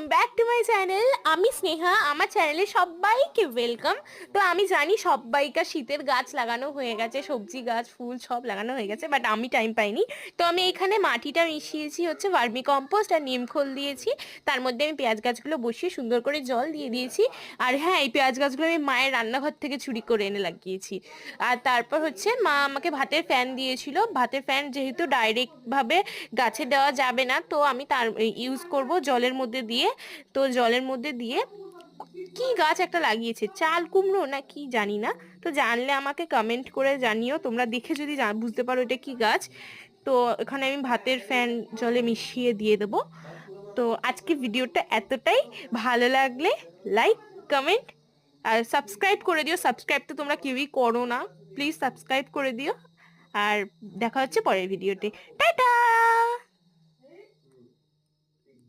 Welcome back to my channel. আমি স্নেহা, আমার চ্যানেলে সবাইকে ওয়েলকাম। তো আমি জানি সবাইকার শীতের গাছ লাগানো হয়ে গেছে, সবজি গাছ ফুল সব লাগানো হয়ে গেছে, বাট আমি টাইম পাইনি। তো আমি এখানে মাটিটা মিশিয়েছি হচ্ছে ভার্মি কম্পোস্ট আর নিমখোল দিয়েছি। তার মধ্যে আমি পেঁয়াজ গাছগুলো বসিয়ে সুন্দর করে জল দিয়ে দিয়েছি। আর হ্যাঁ, এই পেঁয়াজ গাছগুলো আমি মায়ের রান্নাঘর থেকে চুরি করে এনে লাগিয়েছি। আর তারপর হচ্ছে মা আমাকে ভাতের ফ্যান দিয়েছিল। ভাতের ফ্যান যেহেতু ডাইরেক্ট ভাবে গাছে দেওয়া যাবে না, তো আমি তার ইউজ করব জলের মধ্যে দিয়ে। তো জলের মধ্যে দিয়ে কি গাছ একটা লাগিয়েছে, চাল কুমড়ো না কি জানি না। তো জানলে আমাকে কমেন্ট করে জানিও, তোমরা দেখে যদি বুঝতে পারো এটা কি গাছ। তো এখানে আমি ভাতের ফ্যান জলে মিশিয়ে দিয়ে দেবো। তো আজকে ভিডিওটা এতটাই, ভালো লাগলে লাইক, কমেন্ট আর সাবস্ক্রাইব করে দিও। সাবস্ক্রাইব তো তোমরা কেউই করো না, প্লিজ সাবস্ক্রাইব করে দিও। আর দেখা হচ্ছে পরের ভিডিওতে।